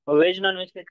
Veg non veg काय?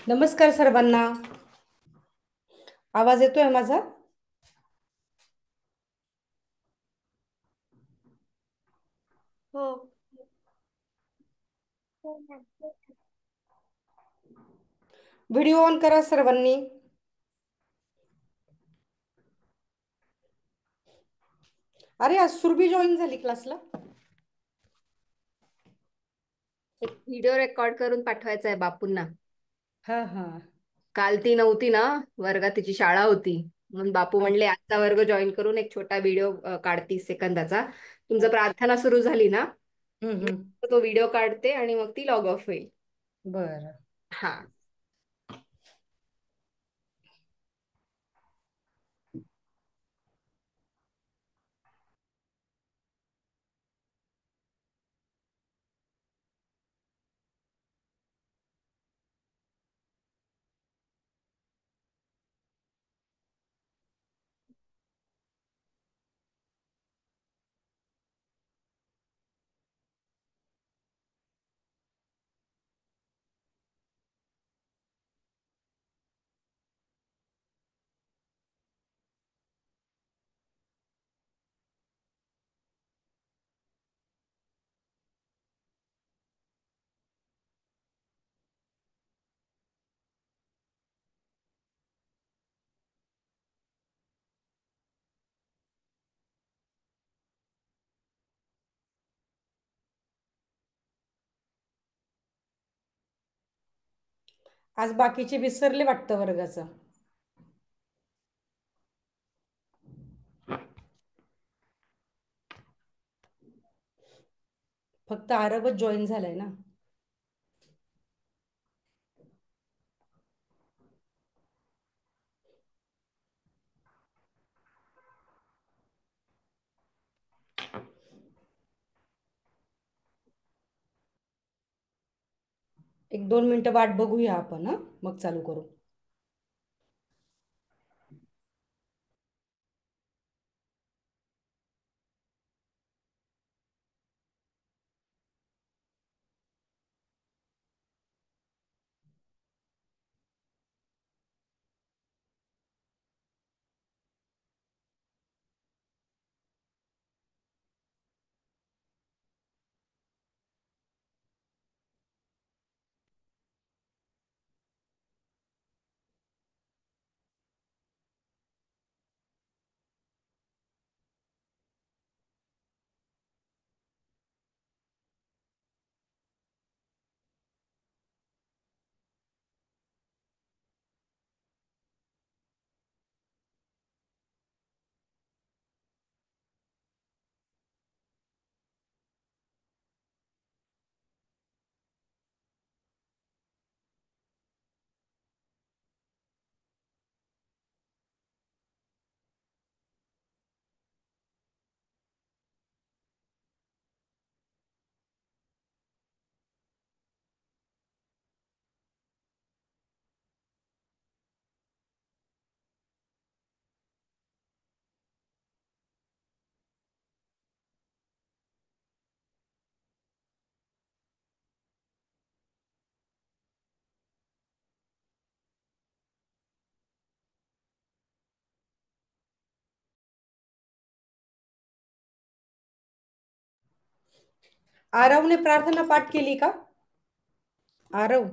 नमस्कार सर्वांना. आवाज येतोय माझा? हो. व्हिडिओ ऑन करा सर्वांनी. अरे आज सुरभी जॉईन झाली क्लासला. एक व्हिडिओ रेकॉर्ड करून पाठवायचा आहे बापूंना. हा हा. काल ती नव्हती ना, वर्गात तिची शाळा होती, म्हणून बापू हा. म्हणले आजचा वर्ग जॉईन करून एक छोटा व्हिडिओ काढ 30 सेकंदाचा. तुमचं प्रार्थना सुरू झाली ना, हम्म. तो व्हिडिओ काढते आणि मग ती लॉग ऑफ होईल. बरं. हा. आज बाकीचे विसरले वाटतं वर्गाचं. फक्त आरवच जॉईन झालाय ना. 1-2 मिनिटं वाट बघूया आपण, हा मग चालू करू. आरवने प्रार्थना पाठ केली का? आरव,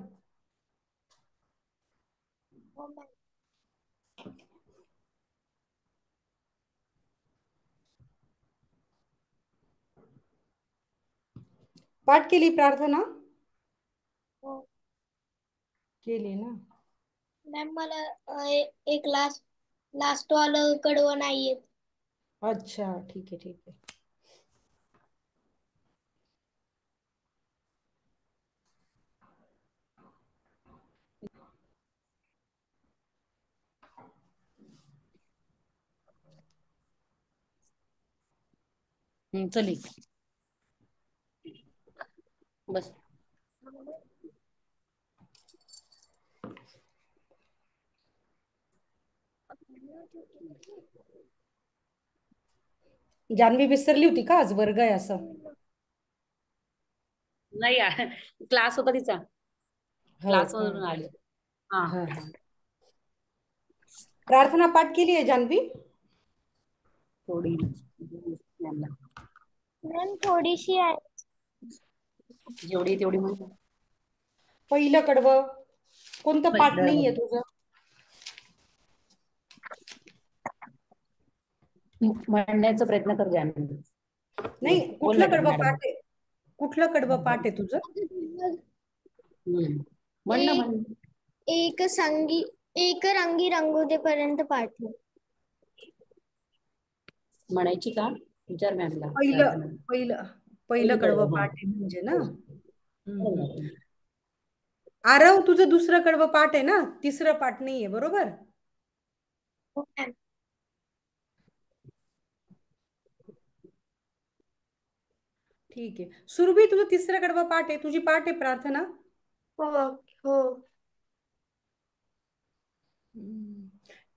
पाठ केली प्रार्थना? हो. केली ना. मॅम मला एक लास्ट वालं कडवं नाही येत. अच्छा, ठीक आहे ठीक आहे. चली बस. जान्हवी विसरली होती का आज वर्ग आहे असं? नाही क्लास होता तिचा. हो क्लास का? मधून आले. हा हा हा. प्रार्थना पाठ केली आहे जान्हवी? थोडी मॅम थोडीशी आहे. जेवढी तेवढी म्हणून. पहिलं कडवं कोणतं पाठ पहिलं नाहीये तुझं? म्हणण्याचा प्रयत्न कर जान्हवी. नाही, बोल कुठलं मॅडम कडवं मॅडम. पाठ आहे? कुठलं कडवं पाठ आहे तुझं? म्हण ना एक म्हण. एक रंगी रंगू दे पर्यंत पाठ आहे. म्हणायची का? विचार मॅमला. पहिलं प्रार्थना. पहिलं पहिलं पहिली कडवं कडवं, हा. पाठ आहे म्हणजे ना. हो. हम्म. आरव, तुझं दुसरं कडवं पाठ आहे ना, तिसरं पाठ नाहीये, बरोबर? हो मॅम. ठीक आहे. सुरभी, तुझं तिसरं कडवं पाठ आहे, तुझी पाठ आहे प्रार्थना? हो हो.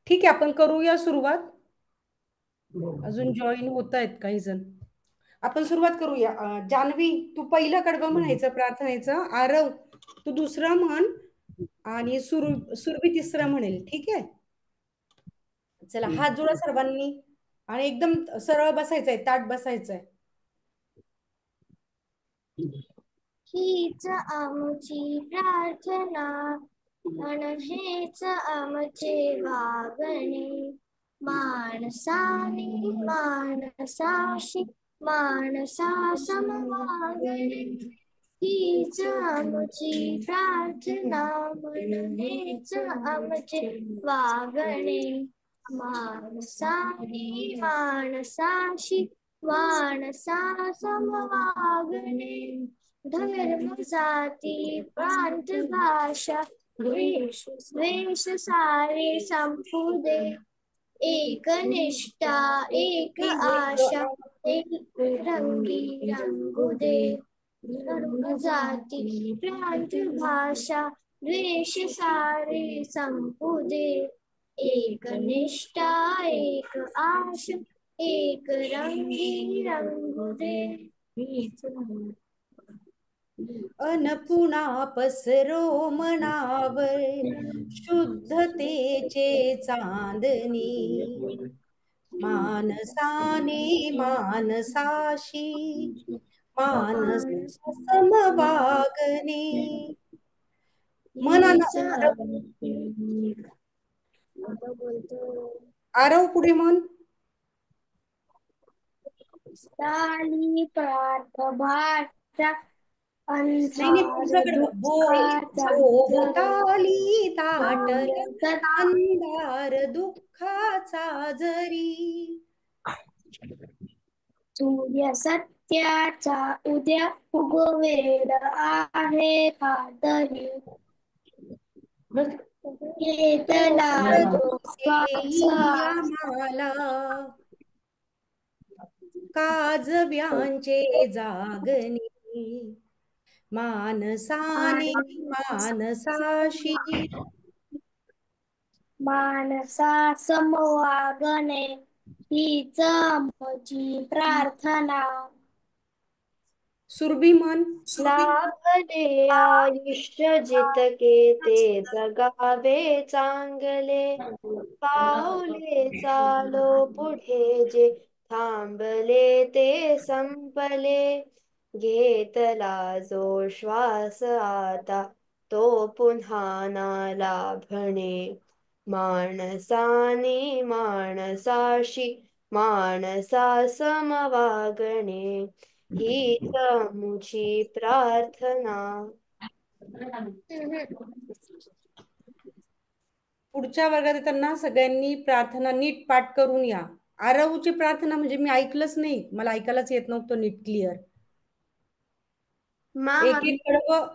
ठीक आहे, आपण करूया सुरुवात. हो. अजून जॉईन होत आहेत काही जण. आपण सुरुवात करूया. जान्हवी, तू पहिलं कडवं म्हणायचं प्रार्थनेचं. आरव, तू दुसरं म्हण. आणि सुरभी तिसरं म्हणेल. ठीक आहे. चला, हात जोडा सर्वांनी आणि एकदम सरळ बसायचंय, ताट बसायचंय. हीच आमची प्रार्थना आणि हेच आमचे वागणे, माणसाने माणसाशी माणसा सम वागणे, हीच आमची प्रार्थना म्हण हेच आमचे वागणे माणसाने माणसाशी माणसा समवागणे धर्म जाती प्रांत भाषा द्वेष द्वेष सारे संपू दे एक निष्ठा एक आशा एक रंगी रंगू दे धर्म जाती प्रांत भाषा द्वेष सारे संपू दे एक निष्ठा एक आशा एक रंगी रंगू दे अनपुणा पसरो मनावर शुद्धतेचे चांदणी मानसाने मानसाशी मानस समवागणे आरव पुढे मन साली पार्थ भाषा नाही नाही तुमच्याकडे भोवताली ताटल अंधार दुःखाचा जरी सूर्य सत्याचा उद्या उगवेल आहे कातरी घेतला जो श्वास आम्हाला काजव्यांचे जागणी मानसाने मानसाशी मानसा समवागणे हीच आमची प्रार्थना सुरभी मन लाभले आयुष्य जितके ते जगावे चांगले पावले चालो पुढे जे थांबले ते संपले घेतला जो श्वास आता तो पुन्हा ना लाभणे माणसाने माणसाशी माणसा समवागणे हीच आमची प्रार्थना पुढच्या वर्गात येताना सगळ्यांनी प्रार्थना नीट पाठ करून या आरवची प्रार्थना म्हणजे मी ऐकलंच नाही मला ऐकायलाच येत नव्हतं नीट क्लिअर एक एक कडवं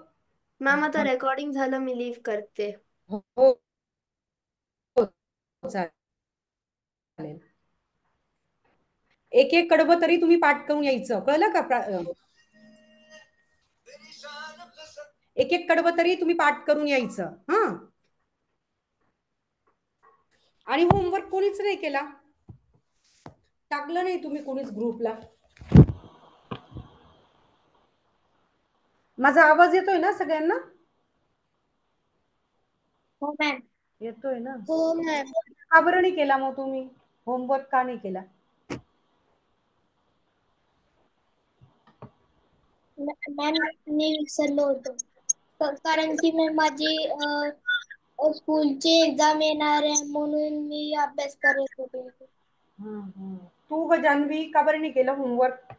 मॅम आता रेकॉर्डिंग झालं मी लीव करते हो हो, चालेल एक एक कडवं तरी तुम्ही पाठ करून यायचं कळलं का एक एक कडवं तरी तुम्ही पाठ करून यायचं हा आणि होमवर्क कोणीच नाही केला टाकलं नाही तुम्ही कोणीच ग्रुपला माझा आवाज येतोय ना सगळ्यांना हो मॅम येतोय ना हो मॅम का बरं नाही केला मग तुम्ही होमवर्क का नाही केला मॅम मी विसरलो होतो कारण की मी माझी स्कूलची एक्झाम येणार आहे म्हणून मी अभ्यास करत होते तू ग जान्हवी का बरं नाही केलं होमवर्क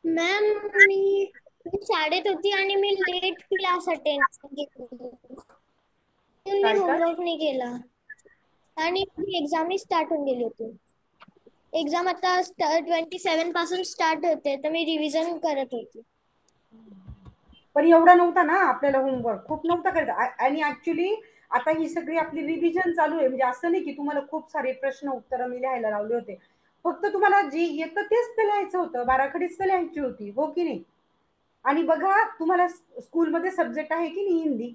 मॅम मी शाळेत होती आणि मी लेट क्लास अटेंड केली मी काय काय होमवर्क नाही केला आणि एक्झाम स्टार्ट होऊन गेली होती एक्झाम आता 27 पासून स्टार्ट होते तर मी रिव्हिजन करत होती पण एवढा नव्हता ना आपल्याला होमवर्क खूप नव्हता करायचा आणि ऍक्च्युली आता ही सगळी आपली रिव्हिजन चालू आहे म्हणजे असं नाही की तुम्हाला खूप सारे प्रश्न उत्तर मी लिहायला लावले होते फक्त तुम्हाला जे येतं तेच तर लिहायचं होतं बाराखडीच तर लिहायची होती हो की नाही आणि बघा तुम्हाला स्कूलमध्ये सब्जेक्ट आहे की नाही हिंदी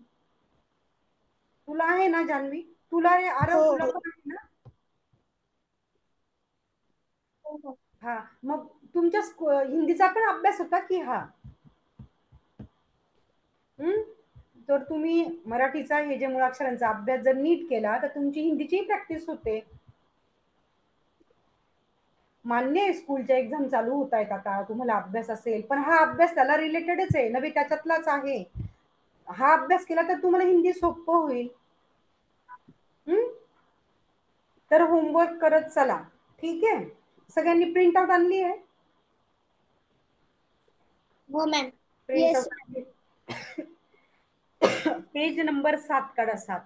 तुला आहे ना जान्हवी तुला आरव तुला पण आहे ना हा मग तुमच्या हिंदीचा पण अभ्यास होता की हा तर तुम्ही मराठीचा हे जे मुळाक्षरांचा अभ्यास जर नीट केला तर तुमची हिंदीची प्रॅक्टिस होते मान्य आहे स्कूलच्या एक्झाम चालू होत आहेत आता तुम्हाला अभ्यास असेल पण हा अभ्यास त्याला रिलेटेडच आहे नव्हे त्याच्यातलाच आहे हा अभ्यास केला तर तुम्हाला हिंदी सोपं होईल तर होमवर्क करत चला ठीक आहे सगळ्यांनी प्रिंट आउट आणली आहे हो ma'am print yes out page number 7 काढा 7.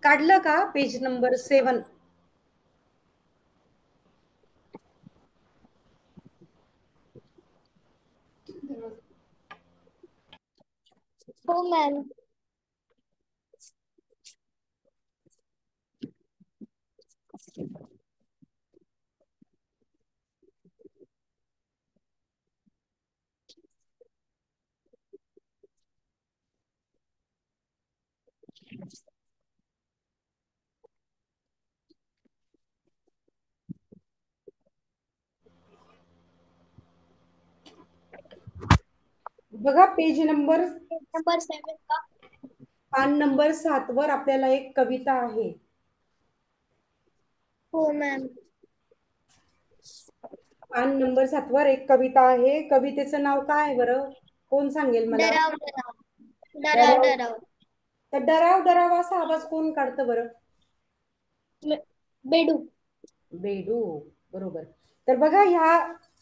काढलं का पेज नंबर 7? हो मॅम. बघा पेज नंबर नंबर 7 का? पान नंबर 7 वर आपल्याला एक कविता आहे. हो मॅम. पान नंबर 7 वर एक कविता आहे. कवितेचं नाव काय आहे बरं? कोण सांगेल मला? डराव डराव डराव डराव. डराव. तर डराव डराव असा आवाज कोण काढतं बरं? बेडूक. बेडूक, बरोबर. तर बघा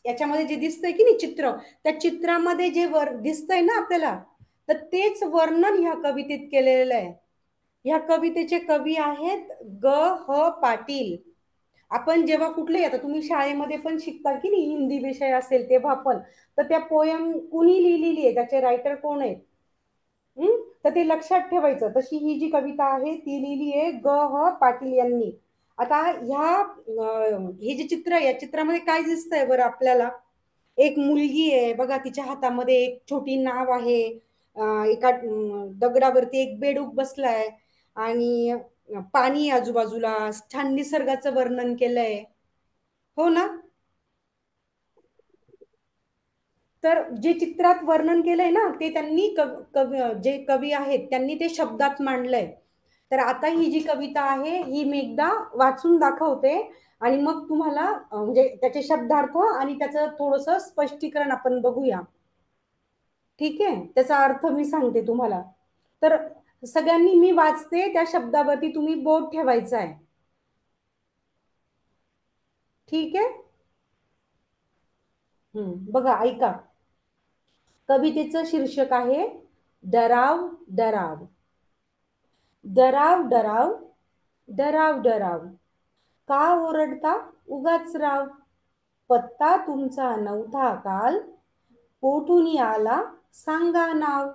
याच्यामध्ये जे दिसतंय की नाही चित्र, त्या चित्रामध्ये जे दिसतंय ना आपल्याला, तर तेच वर्णन ह्या कवितेत केलेलं आहे. ह्या कवितेचे कवी आहेत ग.ह. पाटील. आपण जेव्हा कुठले आता तुम्ही शाळेमध्ये पण शिकता की नाही, हिंदी विषय असेल तेव्हा पण, तर त्या पोयम कुणी लिहिलेली आहे, त्याचे रायटर कोण आहेत, तर ते लक्षात ठेवायचं. तशी ही जी कविता आहे ती लिहिली आहे ग.ह. पाटील यांनी. आता हे जे चित्र आहे, या चित्रामध्ये काय दिसतंय बरं आपल्याला? एक मुलगी आहे बघा, तिच्या हातामध्ये एक छोटी नाव आहे. एका दगडावरती एक बेडूक बसलाय आणि पाणी आजूबाजूला, छान निसर्गाचं वर्णन केलंय, हो ना? तर जे चित्रात वर्णन केलंय ना, ते त्यांनी जे कवी आहेत त्यांनी ते शब्दात मांडलंय. तर आता ही जी कविता आहे ही मी एकदा वाचून दाखवते आणि मग तुम्हाला म्हणजे त्याचे शब्दार्थ आणि त्याचं थोडस स्पष्टीकरण आपण बघूया. ठीक आहे, त्याचा अर्थ मी सांगते तुम्हाला. तर सगळ्यांनी मी वाचते त्या शब्दावरती तुम्ही बोट ठेवायचा आहे. ठीक आहे. बघा ऐका. कवितेचं शीर्षक आहे डराव डराव. डराव डराव डराव डराव, का ओरडता उगाच राव. पत्ता तुमचा नव्हता काल, कोठून आला सांगा नाव.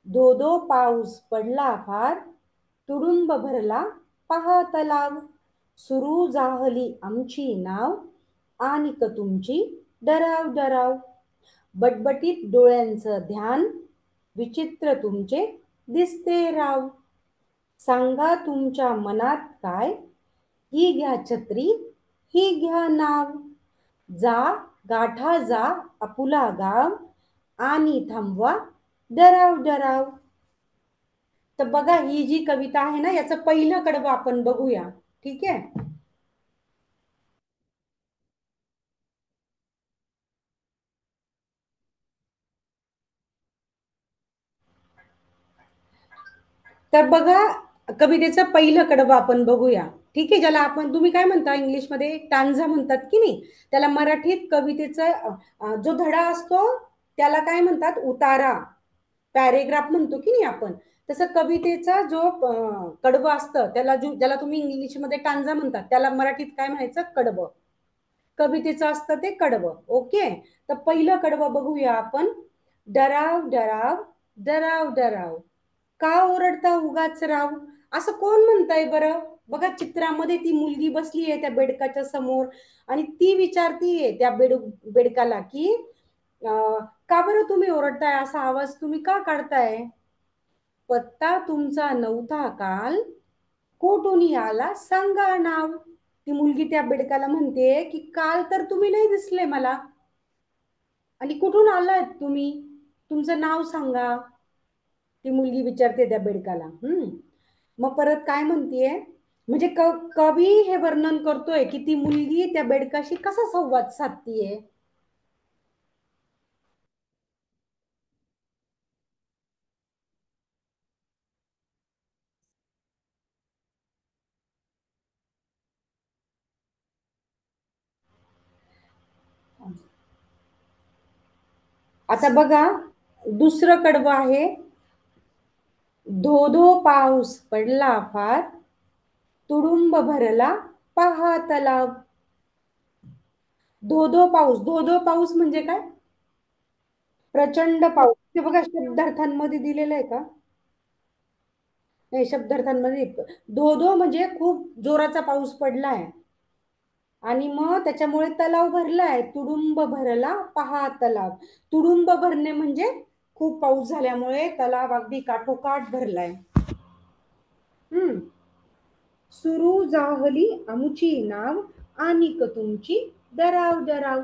धो धो पाऊस पडला फार, तुडुंब भरला पहा तलाव. सुरू जाहली आमची नाव, आणिक तुमची डराव डराव. बटबटीत डोळ्यांचं ध्यान, विचित्र तुमचे दिसते राव. सांगा तुमच्या मनात काय, ही घ्या छत्री ही घ्या नाव. जा गाठा जा आपुला गाव, आणि थांबवा डराव डराव. तर बघा ही जी कविता आहे ना, याचं पहिलं कडवं आपण बघूया. ठीक आहे. तर बघा कवितेचं पहिलं कडवं आपण बघूया. ठीक आहे, ज्याला आपण तुम्ही काय म्हणता इंग्लिशमध्ये टांजा म्हणतात की नाही, त्याला मराठीत कवितेचा जो धडा असतो त्याला काय म्हणतात, उतारा, पॅरेग्राफ म्हणतो की नाही आपण. तसं कवितेचा जो कडवं असतं त्याला ज्याला तुम्ही इंग्लिशमध्ये टांजा म्हणतात, त्याला मराठीत काय म्हणायचं, कडवं. कवितेचं असतं ते कडवं. ओके. तर पहिलं कडवं बघूया आपण. डराव डराव डराव डराव, का ओरडता उगाच राव. असं कोण म्हणताय बरं? बघा चित्रामध्ये ती मुलगी बसली आहे त्या बेडकाच्या समोर आणि ती विचारतीये त्या बेडकाला की का बरं तुम्ही ओरडताय, असा आवाज तुम्ही का काढताय. पत्ता तुमचा नव्हता काल, कोठून आला सांगा नाव. ती मुलगी त्या बेडकाला म्हणते की काल तर तुम्ही नाही दिसले मला, आणि कुठून आलाय तुम्ही? तुमचं नाव सांगा. ती मुलगी विचारते त्या बेडकाला. मग परत काय म्हणतीये, म्हणजे कवी हे वर्णन करतोय की ती मुलगी त्या बेडकाशी कसा संवाद साधतीये. आता बघा, दुसरं कडवं आहे. धो धो पाऊस पडला फार, तुडुंब भरला पहा तलाव. धो धो पाऊस, धो धो पाऊस म्हणजे काय? प्रचंड पाऊस. ते बघा शब्दार्थांमध्ये दिलेलं आहे का? नाही, शब्दार्थांमध्ये धो धो म्हणजे खूप जोराचा पाऊस पडलाय आणि मग त्याच्यामुळे तलाव भरलाय. तुडुंब भरला पहा तलाव. तुडुंब भरणे म्हणजे खूप पाऊस झाल्यामुळे तलाव अगदी काठोकाठ भरलाय. सुरू जाहली आमुची नाव, आनिक तुमची दराव दराव.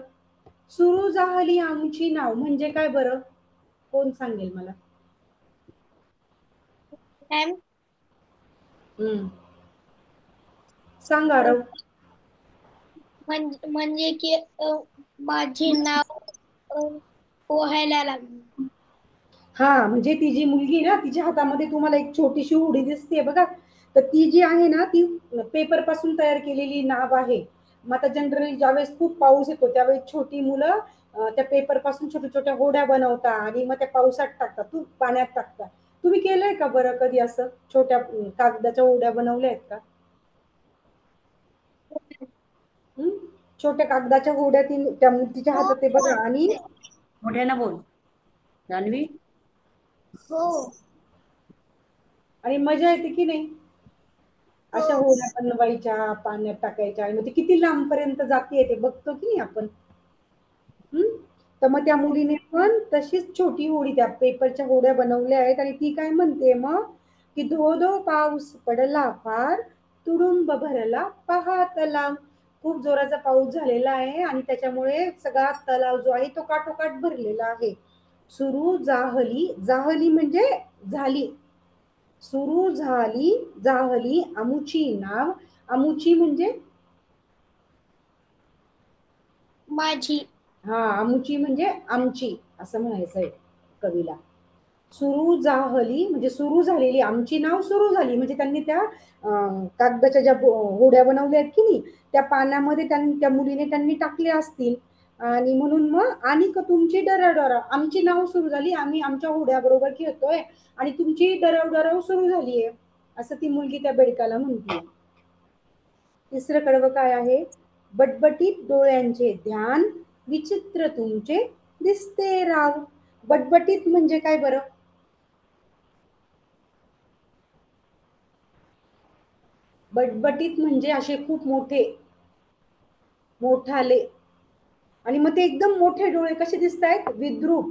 सुरू जाहली आमुची नाव म्हणजे काय बरं? कोण सांगेल मला? मॅम सांगा राव. म्हणजे की माझे नाव पोहायला लागले. हा, म्हणजे ती जी मुलगी ना, तिच्या हातामध्ये तुम्हाला एक छोटीशी उडी दिसते बघा. तर ती जी आहे ना, ती पेपर पासून तयार केलेली नाव आहे. मग आता जनरली ज्यावेळेस खूप पाऊस येतो त्यावेळेस छोटी मुलं त्या पेपर पासून छोट्या छोट्या होड्या बनवतात आणि मग त्या पावसात टाकतात, पाण्यात टाकतात. तुम्ही केलंय का बरं कधी असं? छोट्या कागदाच्या होड्या बनवल्या आहेत का? छोट्या कागदाच्या होड्या तिच्या हातात ते बघा. आणि मोठ्यानं बोल जान्हवी. हो. आणि मजा येते की नाही? अशा होड्या बनवायच्या, पाण्यात टाकायच्या आणि मग ते किती लांब पर्यंत जाते ते बघतो की नाही आपण. तर मग त्या मुलीने पण तशीच छोटी होडी त्या पेपरच्या होड्या बनवल्या आहेत आणि ती काय म्हणते मग, की धो धो पाऊस पडला फार, तुडुंब भरला पहा तलाव. खूप जोराचा पाऊस झालेला आहे आणि त्याच्यामुळे सगळा तलाव जो आहे तो काठोकाठ भरलेला आहे. सुरू जाहली, जाहली म्हणजे झाली. सुरू झाली जाहली आमुची नाव, आमुची म्हणजे माझी. हा, आमुची म्हणजे आमची असं म्हणायचंय कवीला. सुरू जाहली म्हणजे सुरू झालेली, आमची नाव सुरू झाली म्हणजे त्यांनी त्या कागदाच्या ज्या होड्या बनवल्या आहेत की नाही, त्या पाण्यामध्ये त्या मुलीने त्यांनी टाकले असतील आणि म्हणून मग आणि तुमची डराडरा, आमची नाव सुरू झाली, आम्ही आमच्या होड्या बरोबर खेळतोय आणि तुमची डराव सुरू झालीये असं ती मुलगी त्या बेडकाला म्हणते. तिसरं कडवं काय आहे? बटबटीत डोळ्यांचे ध्यान, विचित्र तुमचे दिसते राव. बटबटीत म्हणजे काय बरं? बटबटीत म्हणजे असे खूप मोठाले आणि मग ते एकदम मोठे डोळे कसे दिसत आहेत? विद्रूप.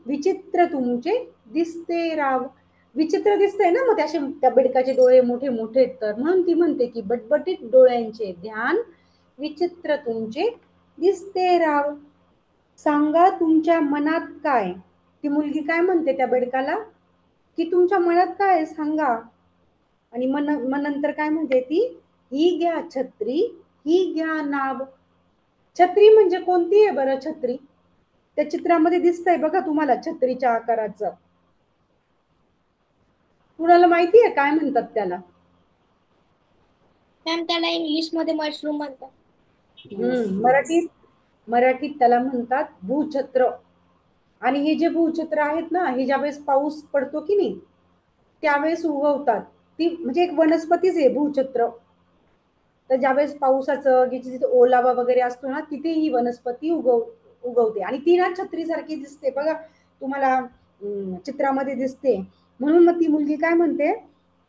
विचित्र तुमचे दिसते राव. विचित्र दिसतंय ना मग त्या बेडकाचे डोळे मोठे मोठे. तर म्हणून ती म्हणते की बटबटीत डोळ्यांचे ध्यान, विचित्र तुमचे दिसते राव. सांगा तुमच्या मनात काय. ती मुलगी काय म्हणते त्या बेडकाला, की तुमच्या मनात काय सांगा. आणि मग नंतर काय म्हणते ती, ही घ्या छत्री, ही घ्या नाव. छत्री म्हणजे कोणती आहे बरं? छत्री त्या चित्रामध्ये दिसतंय बघा तुम्हाला, छत्रीच्या आकाराचं. कुणाला माहिती आहे काय म्हणतात त्याला? मॅम त्याला इंग्लिश मध्ये मशरूम म्हणतात. मराठीत त्याला म्हणतात भूछत्र. आणि हे जे भूछत्र आहेत ना, हे ज्यावेळेस पाऊस पडतो की नाही त्यावेळेस उगवतात. ती म्हणजे एक वनस्पतीच आहे भूछत्र. तर ज्यावेळेस पावसाचं जिथे ओलावा वगैरे असतो ना, तिथे ही वनस्पती उगवते आणि ती ना छत्रीसारखी दिसते बघा तुम्हाला, चित्रामध्ये दिसते. म्हणून मग ती मुलगी काय म्हणते,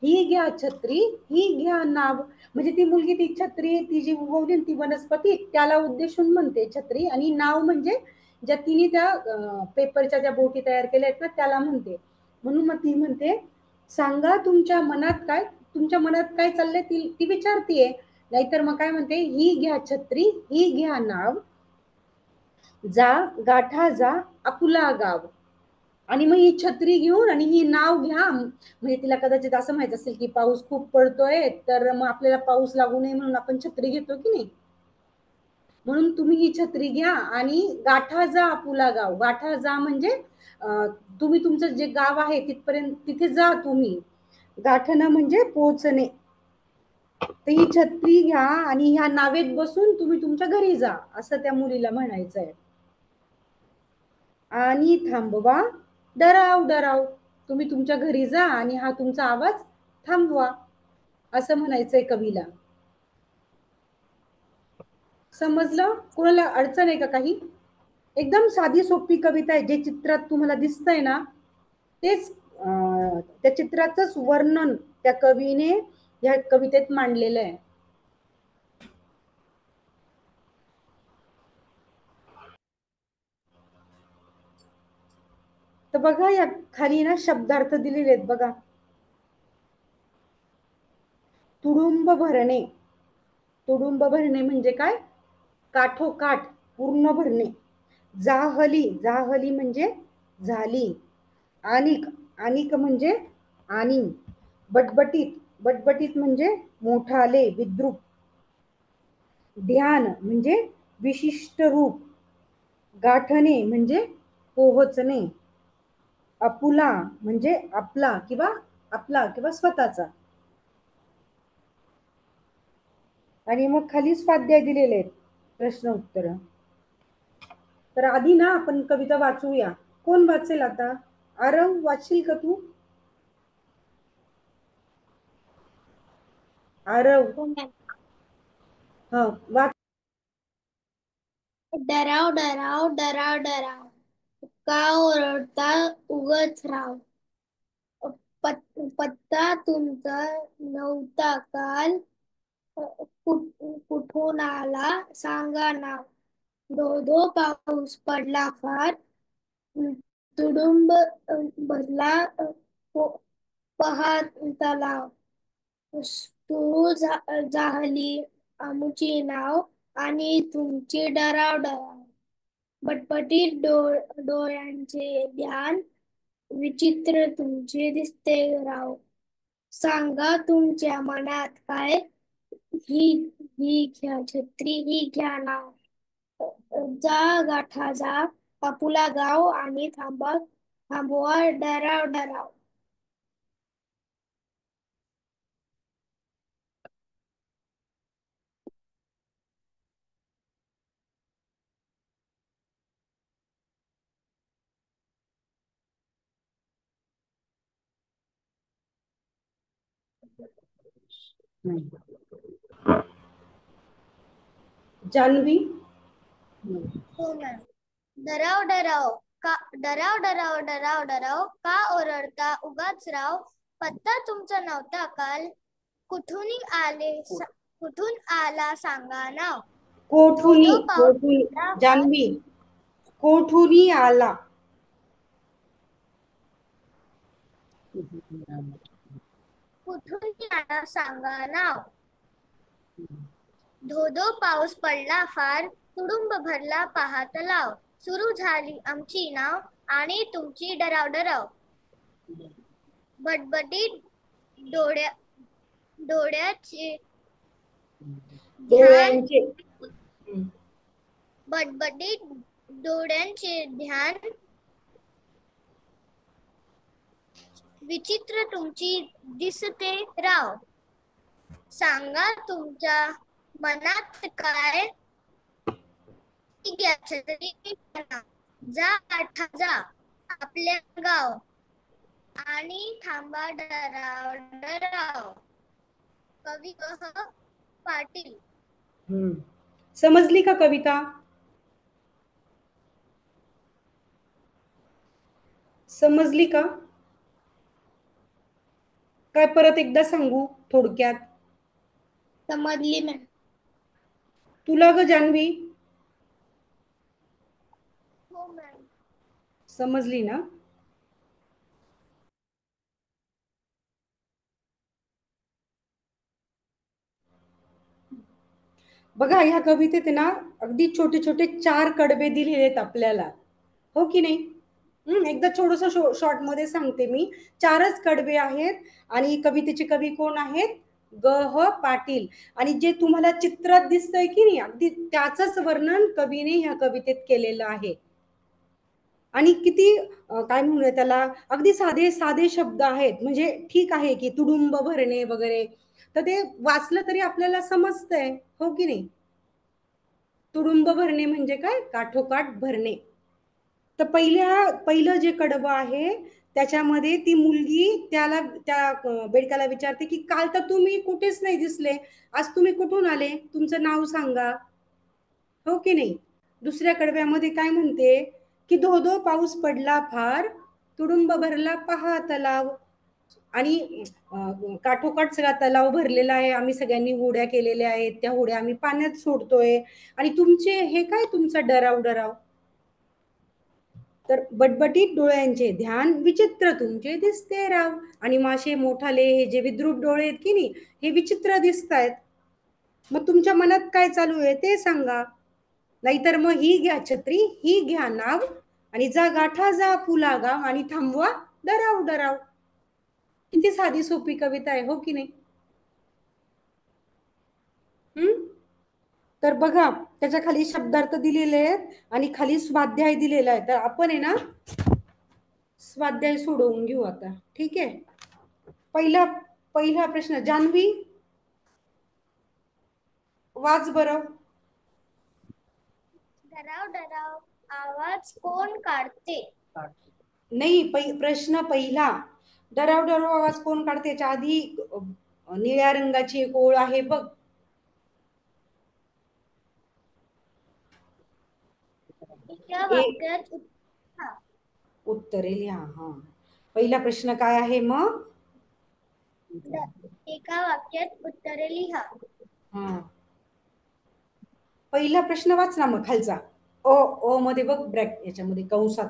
ही घ्या छत्री, ही घ्या नाव. म्हणजे ती मुलगी ती छत्री, ती जी उगवली ती वनस्पती, त्याला उद्देशून म्हणते छत्री. आणि नाव म्हणजे ज्या तिने त्या पेपरच्या ज्या बोटी तयार केल्या आहेत ना त्याला म्हणते. म्हणून मग ती म्हणते, सांगा तुमच्या मनात काय, तुमच्या मनात काय चाललंय ती विचारतीये. नाहीतर मग काय म्हणते, ही घ्या छत्री, ही घ्या नाव, जा गाठा जा आपुला गाव. आणि मग ही छत्री घेऊन आणि ही नाव घ्या, म्हणजे तिला कदाचित असं माहित असेल की पाऊस खूप पडतोय, तर मग आपल्याला पाऊस लागू नये म्हणून आपण छत्री घेतो की नाही. म्हणून तुम्ही ही छत्री घ्या आणि गाठा जा आपुला गाव. गाठा जा म्हणजे तुम्ही तुमचं जे गाव आहे तिथपर्यंत तिथे जा तुम्ही. गाठणं म्हणजे पोहोचणे. तर ही छत्री घ्या आणि ह्या नावेत बसून तुम्ही तुमच्या घरी जा, असं त्या मुलीला म्हणायचंय. आणि थांबवा डराव डराव. तुम्ही तुमच्या घरी जा आणि हा तुमचा आवाज थांबवा, असं म्हणायचंय कवीला. समजलं? कोणाला अडचण आहे का काही? एकदम साधी सोपी कविता आहे. जे चित्रात तुम्हाला दिसतंय ना तेच त्या चित्राचंच वर्णन त्या कवीने या कवितेत मांडलेलं आहे. तर बघा या खाली ना शब्दार्थ दिलेले आहेत बघा. तुडुंब भरणे. तुडुंब भरणे म्हणजे काय? काठोकाठ पूर्ण भरणे. जाहली. जाहली म्हणजे झाली. आनिक. आनिक म्हणजे आणि. बटबटीत. बटबटीत म्हणजे मोठाले विद्रूप. ध्यान म्हणजे विशिष्ट रूप. गाठणे म्हणजे पोहोचणे. आपुला म्हणजे आपला किंवा स्वतःचा. आणि मग खाली स्वाध्याय दिलेले आहेत, प्रश्न उत्तर. तर आधी ना आपण कविता वाचूया. कोण वाचेल आता? आरव वाचशील का तू? आरव हो मॅम. हा वाच. डराव डराव डराव डराव, का ओरडता उगच राव. पत्ता तुमचा नव्हता काल, कुठून आला सांगा नाव. धो धो पाऊस पडला फार, तुडुंब भरला पहा तलाव. सुरू झाली आमची नाव आणि तुमची डराव डराव. बटबटीत डोळ्यांचे ध्यान, विचित्र तुमचे दिसते राव. सांगा तुमच्या मनात काय, ही ही घ्या छत्री ही घ्या नाव. जा गाठा जा आपुला गाव आणि थांबवा डराव डराव. जान्हवी. हो मॅम. डराव डराव का डराव डराव डराव डराव, का ओरडता उगाच राव. पत्ता तुमचा नव्हता काल, कुठून आला सांगा नाव. कोठुनी. धो पाऊस कोठुनी. पडला फार, जान्हवी कोठुनी आला. कुठून आला सांगा नाव. धो धो पाऊस पडला फार, तुडुंब भरला पहा तलाव. सुरू झाली आमची नाव आणि तुमची डराव डराव. बटबटीत डोळ्याचे ध्यान, डोळ्यांचे. बटबटीत डोळ्यांचे ध्यान, विचित्र तुमची दिसते राव. सांगा तुमच्या मनात काय, जा गाठा जा आपल्या गाव आणि थांबा डराव डराव. कवी पाटील. समजली का कविता? समजली का? काय परत एकदा सांगू थोडक्यात? समजली मॅम. तुला ग जान्हवी? हो मॅम. समजली ना? बघा ह्या कवितेत आहे ना अगदी छोटे छोटे 4 कडवे दिलेले आहेत आपल्याला, हो की नाही? एकदा थोडस शॉर्ट मध्ये सांगते मी. 4च कडवे आहेत आणि कवितेचे कवी कोण आहेत? ग. पाटील. आणि जे तुम्हाला चित्रात दिसतंय की नाही अगदी त्याचंच वर्णन कवीने ह्या कवितेत केलेलं आहे. आणि किती काय म्हणूया त्याला, अगदी साधे साधे शब्द आहेत. म्हणजे ठीक आहे की तुडुंब भरणे वगैरे, तर ते वाचलं तरी आपल्याला समजतंय, हो की नाही? तुडुंब भरणे म्हणजे काय? काठोकाठ भरणे. तर पहिलं जे कडवं आहे त्याच्यामध्ये ती मुलगी त्या बेडकाला विचारते की काल तर तुम्ही कुठेच नाही दिसले, आज तुम्ही कुठून आले, तुमचं नाव सांगा, हो की नाही? दुसऱ्या कडव्यामध्ये काय म्हणते की धो धो पाऊस पडला फार, तुडुंब भरला पहा तलाव. आणि काठोकाठ सगळा तलाव भरलेला आहे, आम्ही सगळ्यांनी होड्या केलेल्या आहेत, त्या होड्या आम्ही पाण्यात सोडतोय. आणि तुमचे हे काय, तुमचा डराव डराव. तर बटबटीत डोळ्यांचे ध्यान विचित्र तुमचे दिसते राव. आणि मासे मोठाले हे जे विद्रूप डोळे आहेत की नाही, हे विचित्र दिसतायत. मग तुमच्या मनात काय चालू आहे ते सांगा. नाहीतर मग ही घ्या छत्री, ही घ्या नाव, आणि जा गाठा जा पुला गाव, आणि थांबवा डराव डराव. किती साधी सोपी कविता आहे, हो की नाही? तर बघा त्याच्या खाली शब्दार्थ दिलेले आहेत आणि खाली स्वाध्याय दिलेला आहे. तर आपण आहे ना स्वाध्याय सोडवून घेऊ आता, ठीक आहे? पहिला प्रश्न, जान्हवी वाच बरं. डराव डराव आवाज कोण काढते? नाही, प्रश्न पहिला, डराव डराव आवाज कोण काढते, त्याच्या आधी निळ्या रंगाची एक ओळ आहे बघ. या वाक्यात उत्तरे लिहा. हा, पहिला प्रश्न काय आहे मग? एका वाक्यात उत्तरे लिहा. हा, पहिला प्रश्न वाच ना मग खालचा. ओ मध्ये बघ, ब्रॅकेट याच्यामध्ये कंसात.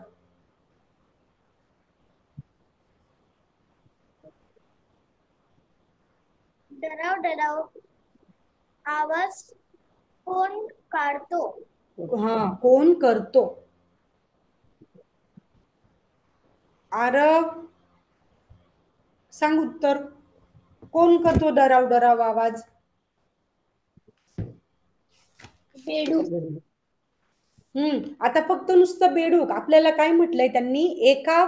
डराव डराव आवाज कोण काढतो? हा, कोण करतो? आरव सांग उत्तर. कोण करतो डराव डराव आवाज? बेडूक. आता फक्त नुसतं बेडूक. आपल्याला काय म्हटलंय त्यांनी, एका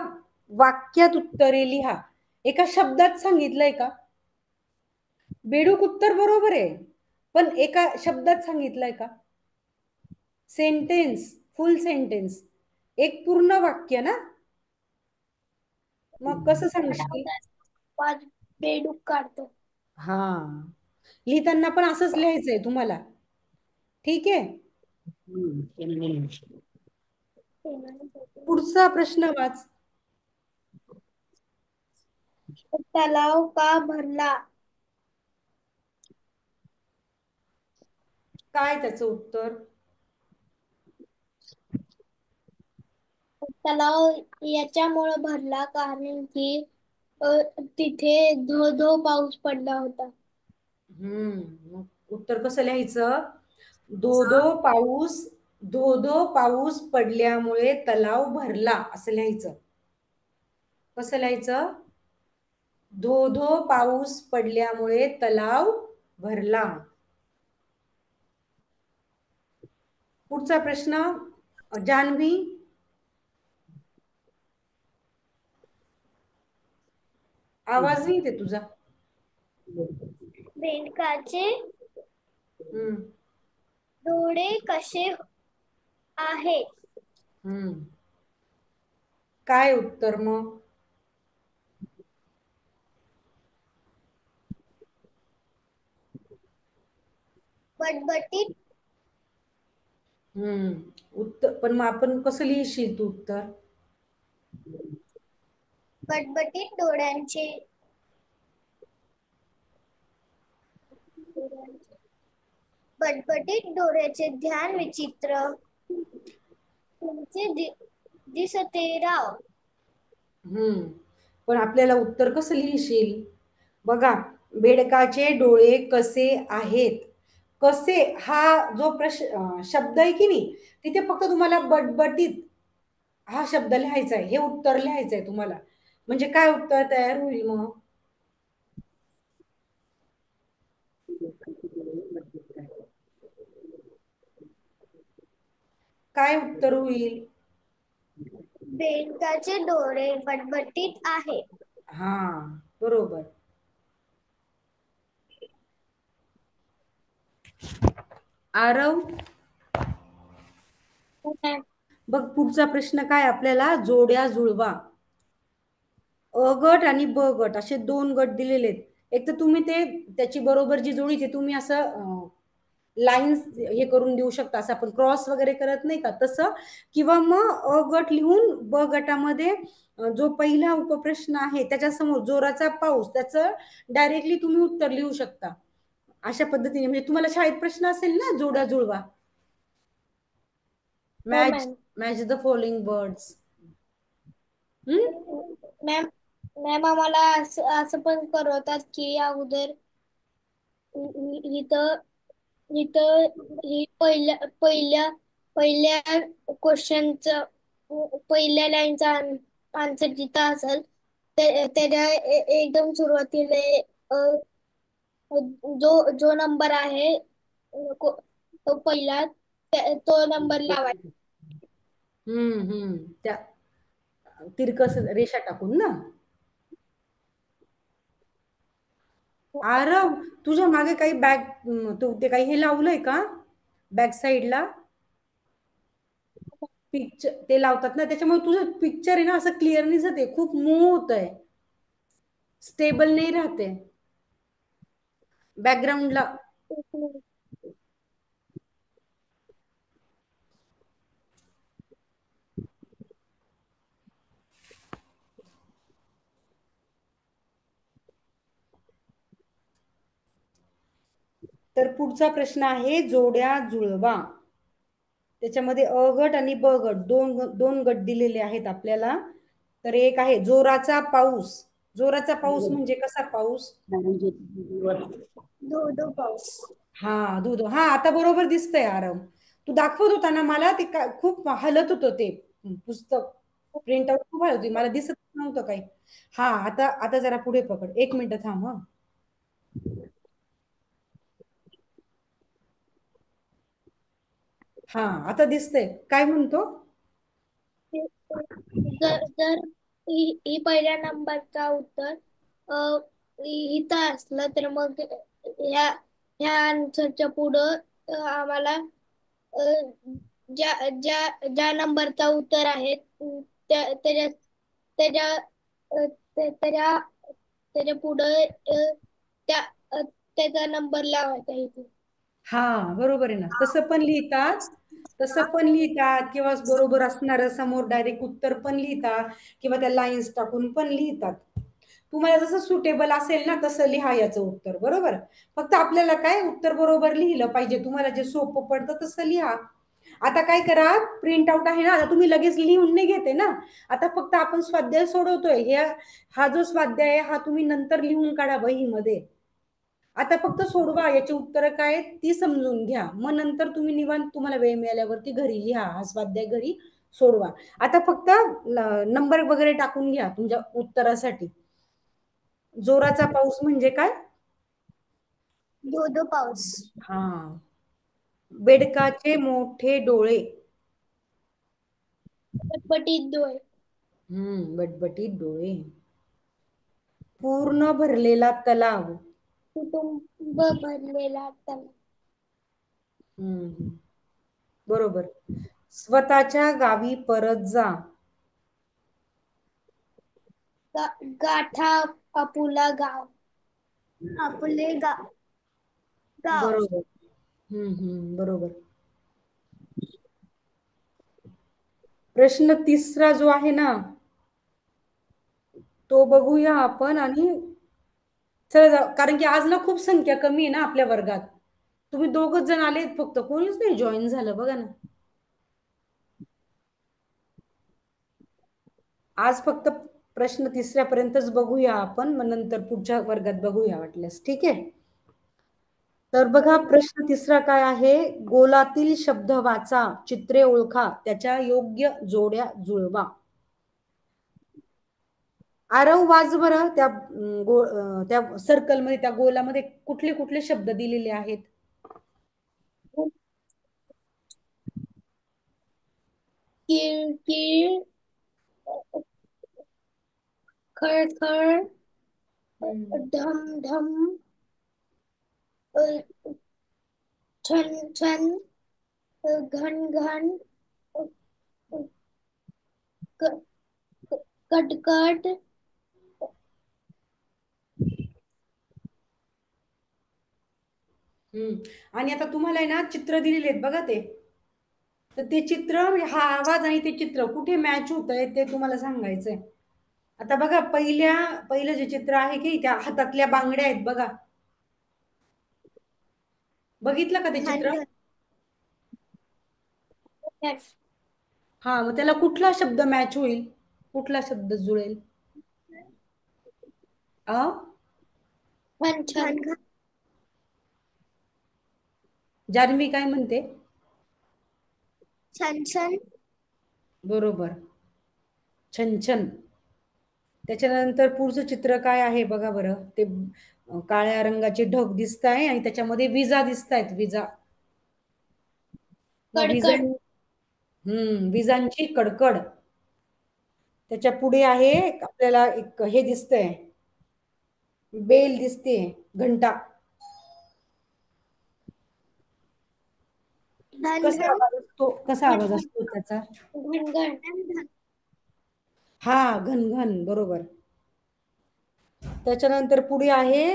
वाक्यात उत्तरे लिहा. एका शब्दात सांगितलंय का? बेडूक उत्तर बरोबर आहे, पण एका शब्दात सांगितलंय का? सेंटेन्स, फुल सेंटेन्स, एक पूर्ण वाक्य ना. मग कसं सांगशील? बेडूक काढतो. हा, लिहिताना पण असंच लिहायचंय तुम्हाला, ठीक आहे? पुढचा प्रश्न वाच. तलाव का भरला? काय त्याचं उत्तर? तलाव याच्यामुळे भरला कारण की तिथे धो धो पाऊस पडला होता. मग उत्तर कसं लिहायचं? धो धो पाऊस पडल्यामुळे तलाव भरला, असं लिहायचं. कसं लिहायचं? धो धो पाऊस पडल्यामुळे तलाव भरला. पुढचा प्रश्न, जान्हवी आवाज नाही येते तुझा. बेडकाचे डोळे कसे आहेत? काय उत्तर मग? बटबटीत. उत्तर पण मग आपण कसं लिहिशील तू उत्तर? बटबटीत डोळ्यांचे बटबटीत डोळ्याचे ध्यान विचित्र तुमचे दिसते राव. पण आपल्याला उत्तर कसं लिहिशील? बघा, बेडकाचे डोळे कसे आहेत, कसे हा जो शब्द आहे की नाही, तिथे फक्त तुम्हाला बटबटीत हा शब्द लिहायचा आहे, हे उत्तर लिहायचं आहे तुम्हाला. म्हणजे काय उत्तर तयार होईल मग? काय उत्तर होईल? बेडकाचे डोळे बटबटीत आहे. हा, बरोबर. आरव, बघ पुढचा प्रश्न काय आपल्याला, जोड्या जुळवा. अ गट आणि ब गट असे 2 गट दिलेले आहेत. एक तर तुम्ही ते त्याची बरोबर जी जोडी ते तुम्ही असं लाईन्स हे करून देऊ शकता, असं आपण क्रॉस वगैरे करत नाही का तसं, किंवा मग अ गट लिहून ब गटामध्ये जो पहिला उपप्रश्न आहे त्याच्यासमोर जोराचा पाऊस त्याचं डायरेक्टली तुम्ही उत्तर लिहू शकता. अशा पद्धतीने म्हणजे तुम्हाला शाळेत प्रश्न असेल ना, जोड्या जुळवा, match the following words. Ma'am ma'am आम्हाला असं पण करवतात की अगोदर इथं इथं ही पहिल्या क्वेश्चनचं पहिल्या लाईनचा आन्सर जिथं असेल त्याच्या एकदम सुरुवातीला जो नंबर आहे तो पहिला तो नंबर लावायचा. त्या तिरकस रेषा टाकून ना. आरव, तुझ्या मागे काही तू ते काही हे लावलंय का बॅक साईडला पिक्चर ते लावतात ना, त्याच्यामुळे तुझं पिक्चर आहे ना असं क्लिअर नाही दिसत आहे, खूप मूव होत आहे, स्टेबल नाही राहते बॅकग्राऊंडला. तर पुढचा प्रश्न आहे जोड्या जुळवा. त्याच्यामध्ये अ गट आणि ब गट दोन गट दिलेले आहेत आपल्याला. तर एक आहे जोराचा पाऊस. जोराचा पाऊस म्हणजे कसा पाऊस? धो पाऊस. हा, धो. हा, आता बरोबर दिसतंय आरव. तू दाखवत होता ना मला, ते खूप हलत होतं ते पुस्तक, प्रिंट आउट खूप हलत होती, मला दिसत नव्हतं काही. हा, आता जरा पुढे पकड, 1 मिनिट थांब. हा, आता दिसतंय. काय म्हणतो? जर ही पहिल्या नंबरचा उत्तर इथं असलं तर मग ह्या आन्सरच्या पुढं आम्हाला ज्या नंबरचा उत्तर आहे त्याच्या त्याच्या त्याच्या पुढं त्याचा नंबर लावायचा इथे. हा, बरोबर आहे ना, तसं पण लिहितात किंवा बरोबर असणार समोर डायरेक्ट उत्तर पण लिहितात किंवा त्या लाईन्स टाकून पण लिहितात. तुम्हाला जसं सुटेबल असेल ना तसं लिहा याचं उत्तर, बरोबर. फक्त आपल्याला काय उत्तर बरोबर लिहिलं पाहिजे, तुम्हाला जे सोपं पडतं तसं लिहा. आता काय करा, प्रिंट आउट आहे ना, आता तुम्ही लगेच लिहून नाही घेते ना, आता फक्त आपण स्वाध्याय सोडवतोय. हा जो स्वाध्याय आहे हा तुम्ही नंतर लिहून काढा वहीमध्ये. आता फक्त सोडवा, याची उत्तर काय ती समजून घ्या, मग नंतर तुम्ही निवांत तुम्हाला वेळ मिळाल्यावरती घरी लिहा, हा स्वाध्याय घरी सोडवा. आता फक्त नंबर वगैरे टाकून घ्या तुमच्या उत्तरासाठी. जोराचा पाऊस म्हणजे काय? धो पाऊस. हा. बेडकाचे मोठे डोळे. बटबटीत डोळे. बटबटीत डोळे. पूर्ण भरलेला तलाव. कुटुंब भरलेला तलाव. बरोबर. स्वतःच्या गावी परत जा. गाठा आपुला गाव. आपुले गाव. बरोबर. बरोबर. प्रश्न तिसरा जो आहे ना तो बघूया आपण. आणि चला, कारण की आज ना खूप संख्या कमी आहे ना आपल्या वर्गात, तुम्ही 2च जण आलेत फक्त, कोणीच नाही जॉईन झालं बघा ना. आज फक्त प्रश्न तिसऱ्यापर्यंतच बघूया आपण, मग नंतर पुढच्या वर्गात बघूया वाटल्यास, ठीक आहे. तर बघा प्रश्न तिसरा काय आहे, गोलातील शब्द वाचा, चित्रे ओळखा, त्याच्या योग्य जोड्या जुळवा. आरव वाच बरं त्या सर्कलमध्ये, त्या गोलामध्ये कुठले कुठले शब्द दिलेले आहेत? किळकिळ, खळखळ, ढम ढम, छन छन, घन घन, कटकट. आणि आता तुम्हाला आहे ना चित्र दिलेले आहेत बघा ते. तर ते चित्र म्हणजे हा आवाज आणि ते चित्र कुठे मॅच होत आहे ते तुम्हाला सांगायचंय. आता बघा पहिलं जे चित्र आहे की त्या हातातल्या बांगड्या आहेत बघा. बघितलं का ते चित्र? हा, मग त्याला कुठला शब्द मॅच होईल? कुठला शब्द जुळेल? अ छान छान. जान्हवी काय म्हणते? छान छान. बरोबर, छन. त्याच्यानंतर पुढचं चित्र काय आहे बघा बरं. ते काळ्या रंगाचे ढग दिसत आहे आणि त्याच्यामध्ये विजा दिसत आहेत, विजा. कडकड. विजांची कडकड. त्याच्या पुढे आहे आपल्याला एक हे दिसतंय, बेल दिसते, घंटा. कसा आवाज असतो त्याचा? घनघन. हा, घनघन, बरोबर. त्याच्यानंतर पुढे आहे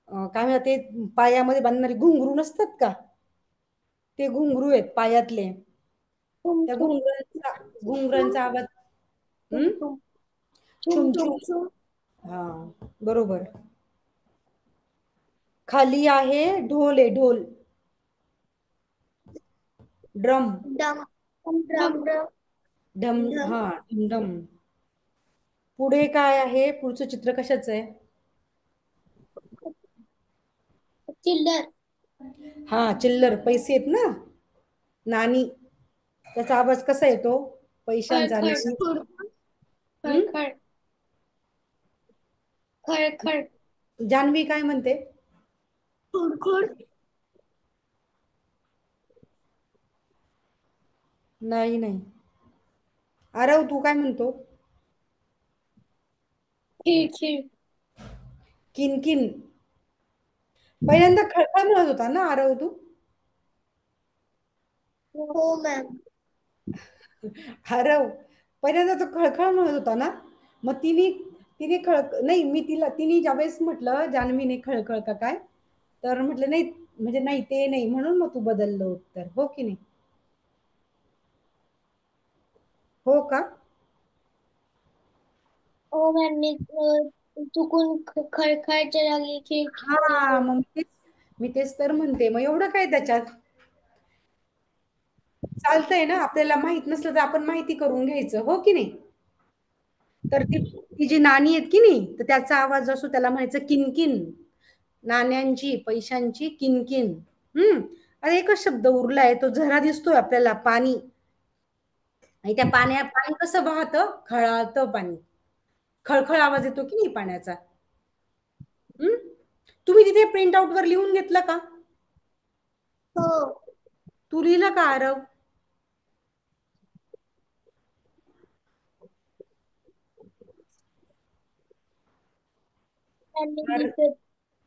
काय म्हणते, पायामध्ये बांधणारे घुंगरू नसतात का, ते घुंगरू आहेत पायातले. त्या घुंगरांचा आवाज छुम छुम. हा, बरोबर. खाली आहे ढोल, आहे ढोल, ड्रम. डम ड्रम ड्रम. ढम, हा, ढमढम. पुढे काय आहे? पुढचं चित्र कशाचं आहे? चिल्लर. हा, चिल्लर, पैसे आहेत ना, नाणी. त्याचा आवाज कसा येतो? पैशांचा. खळखळ. खळखळ. जान्हवी काय म्हणते? खुडखुड. नाही. आरव तू काय म्हणतो? खिळखिळ. किनकिन. पहिल्यांदा खळखळ म्हणत होता ना आरव तू? हो मॅम. आरव पहिल्यांदा तो खळखळ म्हणत होता ना, मग तिने नाही, तिने ज्यावेळेस म्हटलं जान्हवीने खळखळ का काय, तर म्हटलं नाही, म्हणजे नाही ते नाही, म्हणून मग तू बदललं उत्तर, हो की नाही? हो का? हो मॅम, मी चुकून खळखळच्या जागी हा, मग मी तेच तर म्हणते, मग एवढं काय त्याच्यात. चालतंय ना, आपल्याला माहित नसलं तर आपण माहिती करून घ्यायचं, हो की नाही? तर ती जी नाणी आहेत की नाही, तर त्याचा आवाज असो, त्याला म्हणायचं किनकिन. नाण्यांची, पैशांची किनकिन. अरे एकच शब्द उरलाय, तो झरा दिसतोय आपल्याला, पाणी. आणि त्या पाणी कसं वाहतं? खळाळतं पाणी. खळखळ आवाज येतो की नाही पाण्याचा. तुम्ही तिथे प्रिंट आउट वर लिहून घेतलं का? हो. तू लिहिलं का आरव?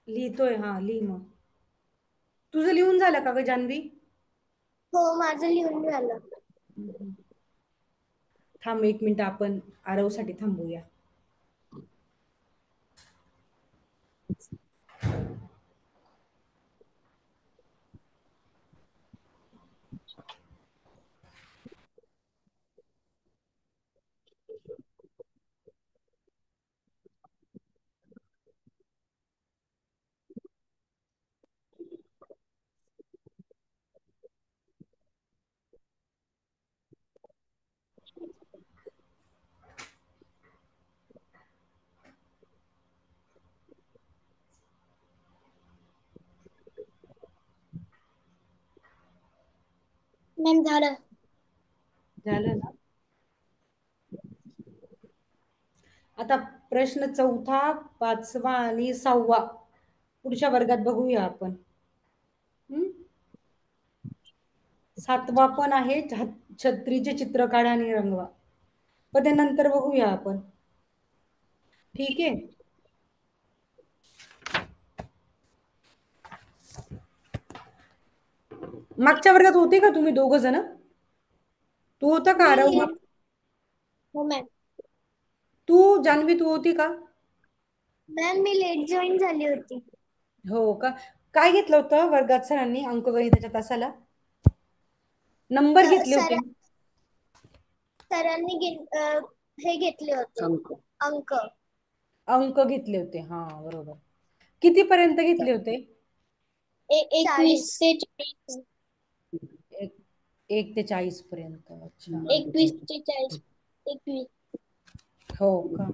लिहितोय, हा, लिही मग. तुझं लिहून झालं का ग जान्हवी? हो, माझं लिहून झालं. थांब 1 मिनिट, आपण आरव साठी थांबूया. मॅम झालं. झालं ना. आता प्रश्न 4था, 5वा आणि 6वा पुढच्या वर्गात बघूया आपण. 7वा पण आहे, छत्रीचे चित्र काढा आणि रंगवा, पण ते नंतर बघूया आपण. ठीक आहे. मागच्या वर्गात होते का तुम्ही दोघ जण? तू होता का आरव? हो मॅम. तू जान्हवी तू होती का? मॅम मी लेट जॉईन झाली होती. हो का? काय घेतलं होतं वर्गात सरांनी अंकगणिताच्या तासाला? नंबर घेतले होते? सरांनी हे घेतले होते, अंक. अंक घेतले होते, हा बरोबर. किती पर्यंत घेतले होते? 21 ते 40. 1 ते 40 पर्यंत. अच्छा. 21 ते 40. 21. हो का?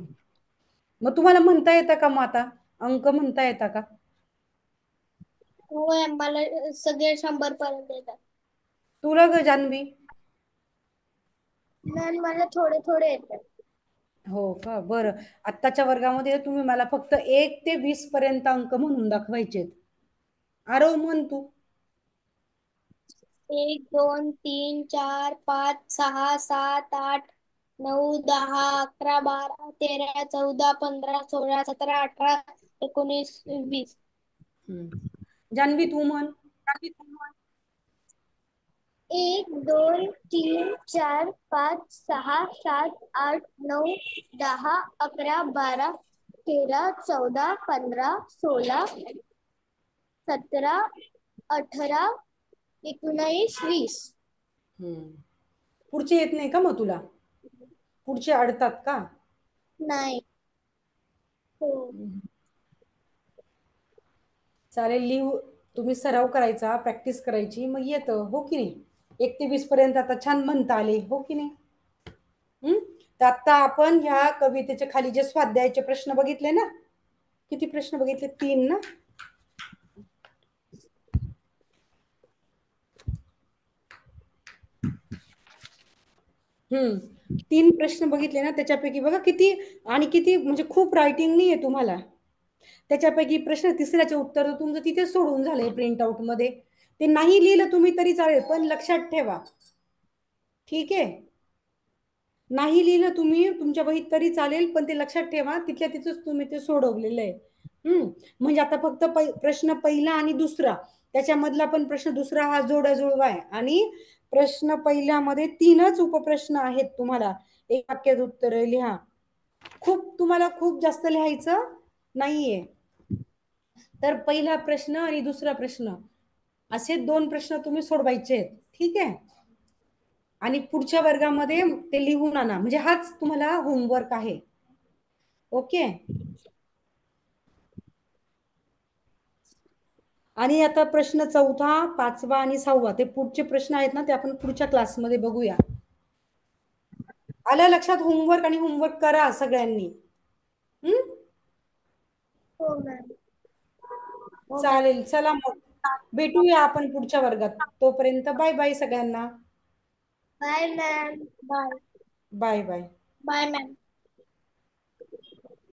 मग तुम्हाला म्हणता येतं का? मग आता अंक म्हणता येता का? हो मॅम, मला सगळे 100 पर्यंत येतात. तुला ग जान्हवी? मॅम मला थोडे थोडे येतात. हो का? बरं. आत्ताच्या वर्गामध्ये तुम्ही मला फक्त 1 ते 20 पर्यंत अंक म्हणून दाखवायचे. आरव म्हण तू. 1 2 3 4 5 6 7 8 9 10 11 12 13 14 15 16 17 18 19 20. जान्हवी तू म्हण. 1 2 3 4 5 6 7 8 9 10 11 12 13 14 15 16 17 18 19 20. पुढचे येत नाही का मग तुला? पुढचे अडतात का? नाही. हो. चालेल, लिहू. तुम्ही सराव करायचा, प्रॅक्टिस करायची, मग येतं. हो की नाही? 1 ते 20 पर्यंत आता छान म्हणता आले. हो की नाही? तर आता आपण ह्या कवितेच्या खाली जे स्वाध्यायाचे प्रश्न बघितले ना, किती प्रश्न बघितले? 3 ना. हम्म 3 प्रश्न बघितले ना, त्याच्यापैकी बघा किती आणि किती, म्हणजे खूप रायटिंग नाहीये तुम्हाला. त्याच्यापैकी प्रश्न 3ऱ्याचे उत्तर तुमचं तिथे सोडून झालंय प्रिंट आउट मध्ये. ते नाही लिहिलं तुम्ही तरी चालेल, पण लक्षात ठेवा. ठीक आहे? नाही लिहिलं तुम्ही तुमच्या वहीत तरी चालेल, पण ते लक्षात ठेवा, तिथल्या तिथंच तुम्ही ते सोडवलेलं आहे. म्हणजे आता फक्त प्रश्न पहिला आणि दुसरा, त्याच्यामधला पण प्रश्न दुसरा हा जोडाजुळवा आहे, आणि प्रश्न पहिल्यामध्ये 3च उपप्रश्न आहेत. तुम्हाला एक वाक्यात उत्तर लिहा. तुम्हाला खूप जास्त लिहायचं नाहीये. तर पहिला प्रश्न आणि दुसरा प्रश्न असे 2 प्रश्न तुम्ही सोडवायचे आहेत. ठीक आहे? आणि पुढच्या वर्गामध्ये ते लिहून आणा. म्हणजे हाच तुम्हाला होमवर्क आहे. ओके? आणि आता प्रश्न 4था, 5वा आणि 6वा ते पुढचे प्रश्न आहेत ना, ते आपण पुढच्या क्लासमध्ये बघूया. आलं लक्षात? होमवर्क आणि होमवर्क करा सगळ्यांनी. हो मॅम. चालेल, चला मग भेटूया आपण पुढच्या वर्गात. तोपर्यंत बाय बाय सगळ्यांना. Bye ma'am. Bye. Bye bye. Bye ma'am.